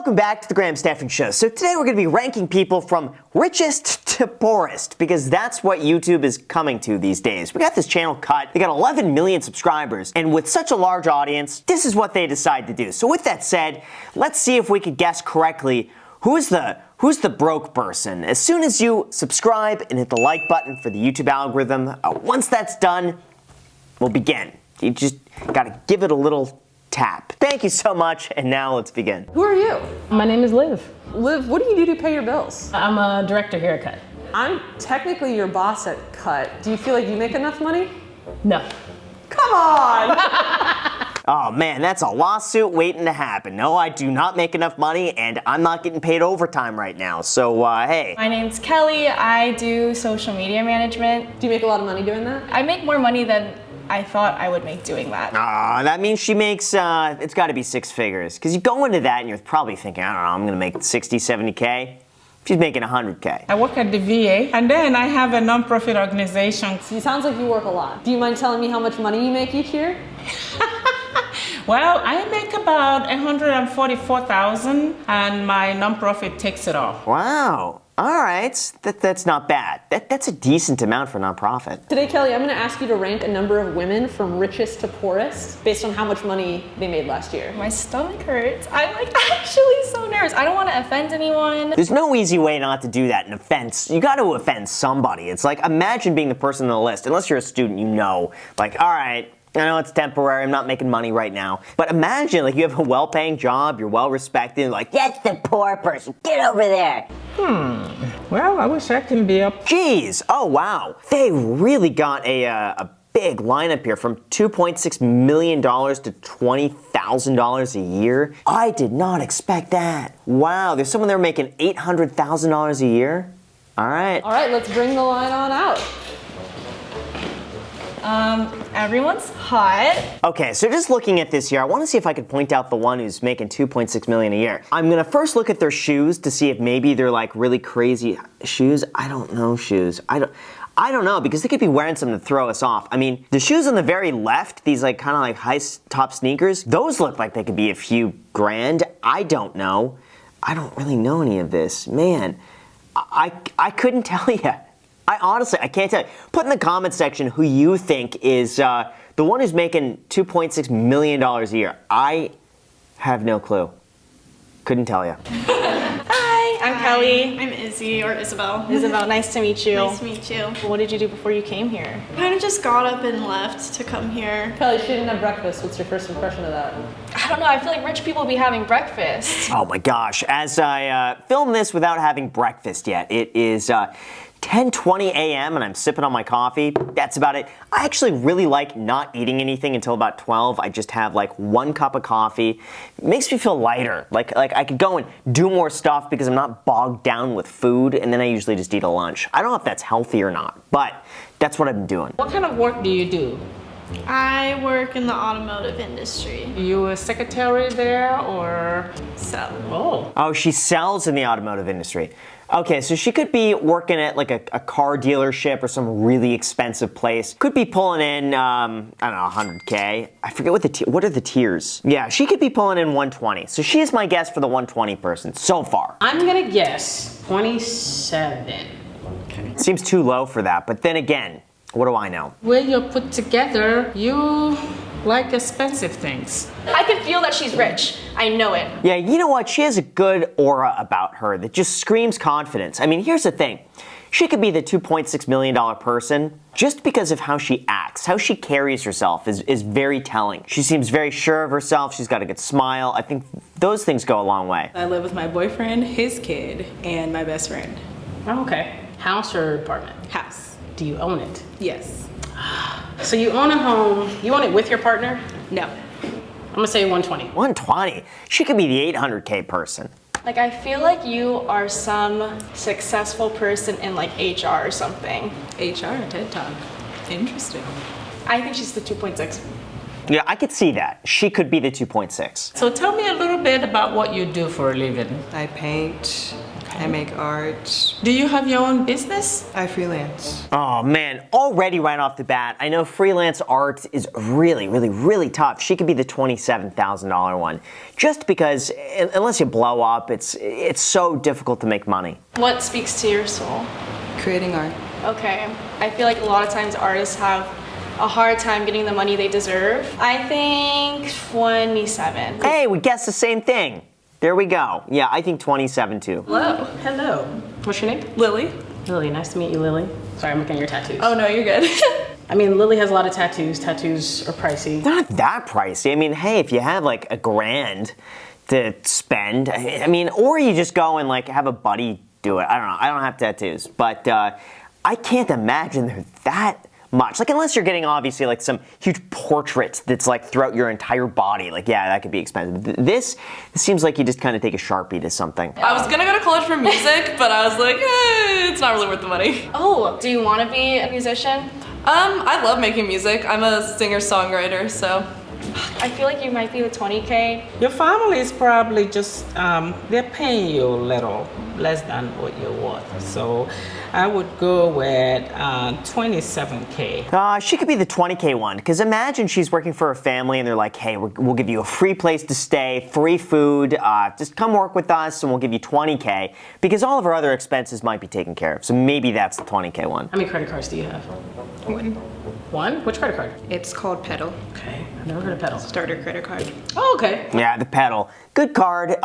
Welcome back to the Graham Stephan Show. So today we're going to be ranking people from richest to poorest, because that's what YouTube is coming to these days. We got this channel cut, they got 11 million subscribers, and with such a large audience, this is what they decide to do. So with that said, let's see if we could guess correctly who's the broke person. As soon as you subscribe and hit the like button for the YouTube algorithm, once that's done, we'll begin. You just gotta give it a little tap. Thank you so much, and now let's begin. Who are you? My name is Liv. Liv, what do you do to pay your bills? I'm a director here at Cut. I'm technically your boss at Cut. Do you feel like you make enough money? No. Come on! Oh man, that's a lawsuit waiting to happen. No, I do not make enough money, and I'm not getting paid overtime right now, so hey. My name's Kelly. I do social media management. Do you make a lot of money doing that? I make more money than I thought I would make doing that. That means she makes, it's gotta be 6 figures. Because you go into that and you're probably thinking, I don't know, I'm gonna make 60, 70K. She's making 100K. I work at the VA, and then I have a non-profit organization. So it sounds like you work a lot. Do you mind telling me how much money you make each year? Well, I make about $144,000, and my nonprofit takes it all. Wow. All right, that's not bad. That's a decent amount for a nonprofit. Today, Kelly, I'm gonna ask you to rank a number of women from richest to poorest based on how much money they made last year. My stomach hurts. I'm like actually so nervous. I don't want to offend anyone. There's no easy way not to do that. An offense, you got to offend somebody. It's like, imagine being the person on the list. Unless you're a student, you know, like, all right, I know it's temporary, I'm not making money right now. But imagine, like, you have a well-paying job, you're well-respected, like, that's the poor person, get over there. Well, I wish I can be up. Jeez, oh wow. They really got a big lineup here, from $2.6 million to $20,000 a year. I did not expect that. Wow, there's someone there making $800,000 a year? All right. All right, let's bring the line on out. Everyone's hot. Okay, so just looking at this here, I want to see if I could point out the one who's making $2.6 million a year. I'm gonna first look at their shoes to see if maybe they're like really crazy shoes. I don't know shoes. I don't know, because they could be wearing something to throw us off. I mean, the shoes on the very left, these like kind of like high top sneakers, those look like they could be a few grand. I don't know. I don't really know any of this. Man, I couldn't tell you. I can't tell you. Put in the comment section who you think is the one who's making $2.6 million a year. I have no clue. Couldn't tell you. Hi, I'm Kelly. I'm Izzy, or Isabel. Isabel, nice to meet you. Nice to meet you. What did you do before you came here? Kind of just got up and left to come here. Kelly, she didn't have breakfast. What's your first impression of that? I don't know, I feel like rich people be having breakfast. Oh my gosh, as I film this without having breakfast yet, it is 10:20 a.m. and I'm sipping on my coffee. That's about it. I actually really like not eating anything until about 12. I just have like 1 cup of coffee. It makes me feel lighter. Like I could go and do more stuff because I'm not bogged down with food, and then I usually just eat a lunch. I don't know if that's healthy or not, but that's what I've been doing. What kind of work do you do? I work in the automotive industry. You a secretary there, or? So. Oh, she sells in the automotive industry. Okay, so she could be working at like a car dealership or some really expensive place. Could be pulling in, I don't know, 100K. I forget what are the tiers? Yeah, she could be pulling in 120. So she is my guess for the 120 person so far. I'm gonna guess 27. Seems too low for that, but then again, what do I know? When you're put together, you like expensive things. I can feel that she's rich. I know it. Yeah, you know what? She has a good aura about her that just screams confidence. I mean, here's the thing. She could be the $2.6 million person just because of how she acts. How she carries herself is very telling. She seems very sure of herself. She's got a good smile. I think those things go a long way. I live with my boyfriend, his kid, and my best friend. Oh, okay. House or apartment? House. Do you own it? Yes. So you own a home, you own it with your partner? No. I'm gonna say 120. 120? She could be the 800K person. Like, I feel like you are some successful person in like HR or something. HR, TED Talk. Interesting. I think she's the 2.6. Yeah, I could see that. She could be the 2.6. So tell me a little bit about what you do for a living. I paint I make art. Do you have your own business? I freelance. Oh man, already right off the bat, I know freelance art is really, really, really tough. She could be the $27,000 one. Just because, unless you blow up, it's so difficult to make money. What speaks to your soul? Creating art. Okay. I feel like a lot of times artists have a hard time getting the money they deserve. I think 27. Hey, we guessed the same thing. There we go. Yeah, I think 27 too. Hello. Hello. What's your name? Lily. Lily. Nice to meet you, Lily. Sorry, I'm looking at your tattoos. Oh no, you're good. I mean, Lily has a lot of tattoos. Tattoos are pricey. Not that pricey. I mean, hey, if you have like $1,000 to spend, I mean, or you just go and like have a buddy do it. I don't know. I don't have tattoos, but I can't imagine they're that much. Like, unless you're getting obviously like some huge portrait that's like throughout your entire body. Like, yeah, that could be expensive. This seems like you just kind of take a Sharpie to something. I was gonna go to college for music, but I was like, it's not really worth the money. Oh, do you want to be a musician? I love making music. I'm a singer-songwriter, so. I feel like you might be the 20K. Your family is probably just, they're paying you a little less than what you're worth. So I would go with 27K. She could be the 20K one, because imagine she's working for a family and they're like, hey, we'll give you a free place to stay, free food, just come work with us and we'll give you 20K, because all of her other expenses might be taken care of. So maybe that's the 20K one. How many credit cards do you have? One. One? Which credit card? It's called Pedal. Okay, I've never heard of Pedal. Starter credit card. Oh, okay. Yeah, the pedal. Good card,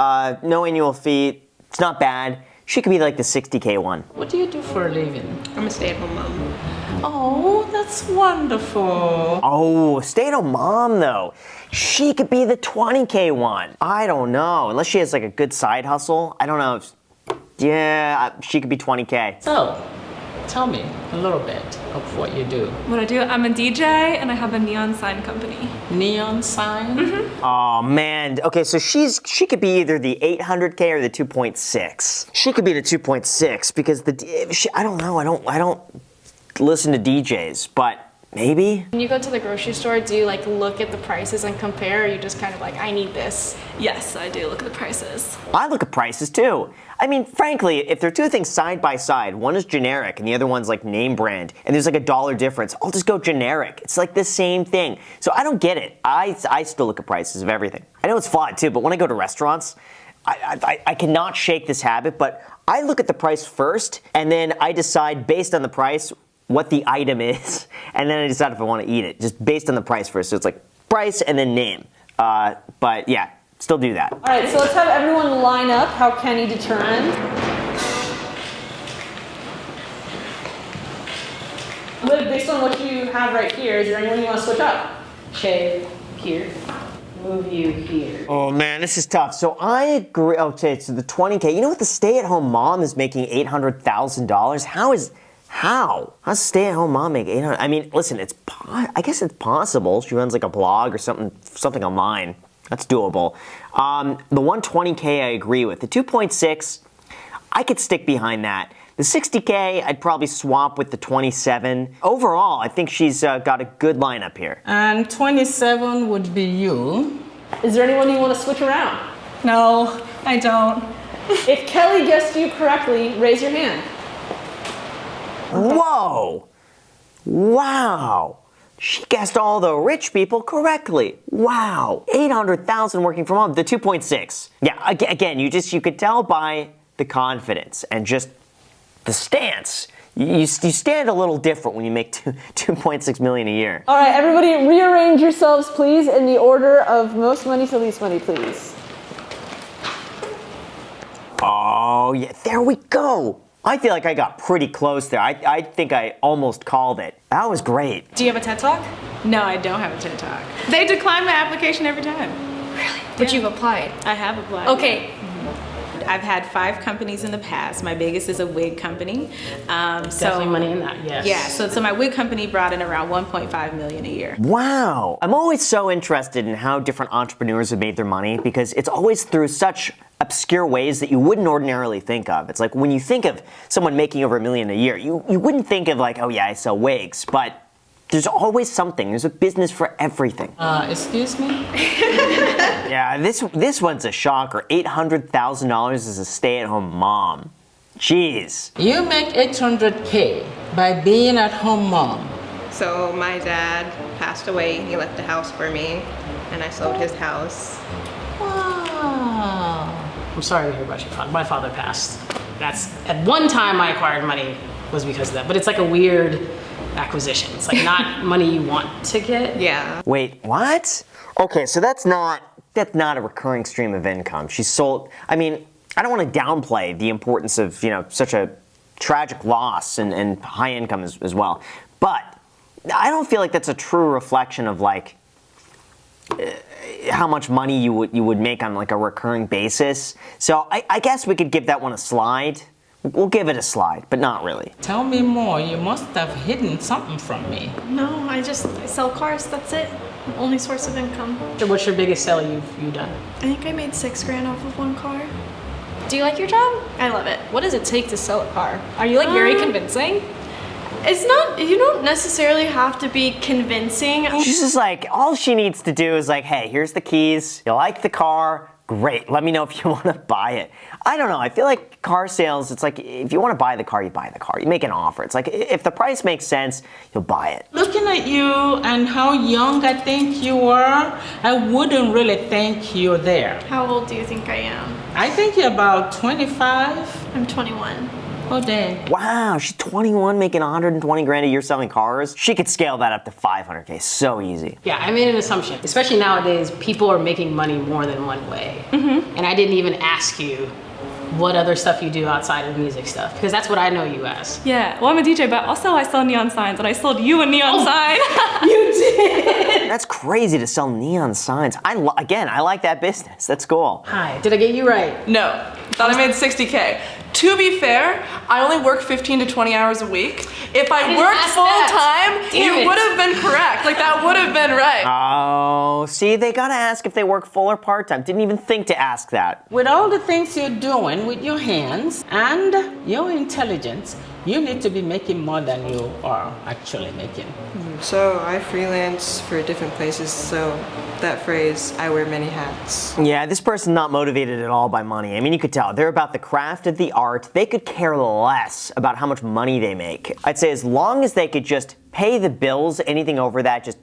no annual fee, it's not bad. She could be like the 60K one. What do you do for a living? I'm a stay-at-home mom. Oh, that's wonderful. Oh, stay-at-home mom though. She could be the 20K one. I don't know, unless she has like a good side hustle. I don't know if, yeah, she could be 20K. So, tell me a little bit of what you do. What I do, I'm a DJ and I have a neon sign company. Neon sign? Mm-hmm. Oh man, okay, so she could be either the 800K or the 2.6. She could be the 2.6 because I don't know, I don't listen to DJs, but maybe? When you go to the grocery store, do you like look at the prices and compare, or are you just kind of like, I need this? Yes, I do look at the prices. I look at prices too. I mean, frankly, if there are two things side by side, one is generic and the other one's like name brand, and there's like $1 difference, I'll just go generic. It's like the same thing. So I don't get it. I still look at prices of everything. I know it's flawed too, but when I go to restaurants, I cannot shake this habit, but I look at the price first, and then I decide based on the price what the item is, and then I decide if I want to eat it, just based on the price first. So it's like price and then name. But yeah, still do that. All right, so let's have everyone line up how Kenny determined. Liv, based on what you have right here, is there anyone you want to switch up? Shave here. Move you here. Oh man, this is tough. So I agree. Okay, so the 20K. You know what? The stay-at-home mom is making $800,000. How's a stay-at-home mom make 800? I mean, listen, I guess it's possible. She runs like a blog or something online. That's doable. The 120K, I agree with. The 2.6, I could stick behind that. The 60K, I'd probably swap with the 27. Overall, I think she's got a good lineup here. And 27 would be you. Is there anyone you want to switch around? No, I don't. If Kelly guessed you correctly, raise your hand. Whoa! Wow! She guessed all the rich people correctly. Wow! 800,000 working from home. The 2.6. Yeah, again, you could tell by the confidence and just the stance. You stand a little different when you make 2.6 million a year. All right, everybody rearrange yourselves, please, in the order of most money to least money, please. Oh, yeah, there we go. I feel like I got pretty close there. I think I almost called it. That was great. Do you have a TED Talk? No, I don't have a TED Talk. They decline my application every time. Really? But you've applied. I have applied. Okay. I've had 5 companies in the past. My biggest is a wig company. Definitely money in that, yes. Yeah, so my wig company brought in around 1.5 million a year. Wow. I'm always so interested in how different entrepreneurs have made their money because it's always through such obscure ways that you wouldn't ordinarily think of. It's like when you think of someone making over $1 million a year, you wouldn't think of like, oh yeah, I sell wigs, but there's always something. There's a business for everything. Excuse me? Yeah, this one's a shocker. $800,000 as a stay-at-home mom. Jeez. You make 800K by being at home mom. So my dad passed away. He left the house for me, and I sold his house. Wow. I'm sorry to hear about your father. My father passed. That's, at one time I acquired money was because of that, but it's like a weird acquisition. It's like not money you want to get. Yeah. Wait, what? Okay, so that's not a recurring stream of income. She sold, I mean, I don't want to downplay the importance of, you know, such a tragic loss and high income as well. But I don't feel like that's a true reflection of like how much money you would make on like a recurring basis. So I guess we could give that one a slide. We'll give it a slide, but not really. Tell me more. You must have hidden something from me. No, I sell cars, that's it. Only source of income. So what's your biggest sale you've done? I think I made $6 grand off of one car. Do you like your job? I love it. What does it take to sell a car? Are you like very convincing? It's not, you don't necessarily have to be convincing. She's just like, all she needs to do is like, hey, here's the keys. You like the car? Great. Let me know if you want to buy it. I don't know. I feel like car sales, it's like if you want to buy the car, you buy the car. You make an offer. It's like if the price makes sense, you'll buy it. Looking at you and how young I think you are, I wouldn't really think you're there. How old do you think I am? I think you're about 25. I'm 21. Oh, dang. Wow, she's 21 making 120 grand a year selling cars. She could scale that up to 500K so easy. Yeah, I made an assumption. Especially nowadays, people are making money more than one way. And I didn't even ask you what other stuff you do outside of music stuff, because that's what I know you as. Yeah, well, I'm a DJ, but also I sell neon signs, and I sold you a neon sign. You did! That's crazy to sell neon signs. Again, I like that business. That's cool. Hi, did I get you right? No, thought I made 60K. To be fair, I only work 15 to 20 hours a week. If I worked full time, it would have been correct. Like that would have been right. Oh, see, they gotta ask if they work full or part-time. Didn't even think to ask that. With all the things you're doing with your hands and your intelligence, you need to be making more than you are actually making. So I freelance for different places, so that phrase, I wear many hats. Yeah, this person's not motivated at all by money. I mean, you could tell. They're about the craft of the art. They could care less about how much money they make. I'd say as long as they could just pay the bills, anything over that, just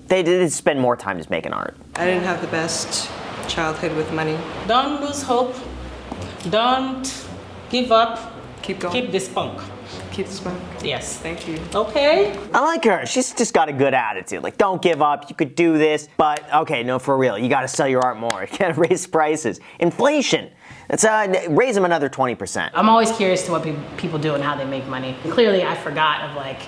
they'd spend more time just making art. I didn't have the best childhood with money. Don't lose hope. Don't give up. Keep going. Keep this spunk. Keep the smoke. Yes. Thank you. Okay? I like her. She's just got a good attitude. Like, don't give up. You could do this. But, okay, no, for real. You got to sell your art more. You got to raise prices. Inflation. Let's raise them another 20%. I'm always curious to what people do and how they make money. Clearly, I forgot of like,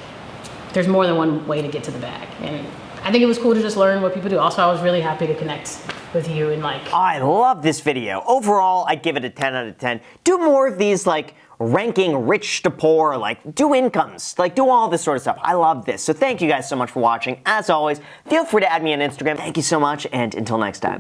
there's more than one way to get to the bag. And I think it was cool to just learn what people do. Also, I was really happy to connect with you and like. I love this video. Overall, I'd give it a 10 out of 10. Do more of these, like, ranking rich to poor, like do incomes, like do all this sort of stuff. I love this. So thank you guys so much for watching. As always, feel free to add me on Instagram. Thank you so much, and until next time.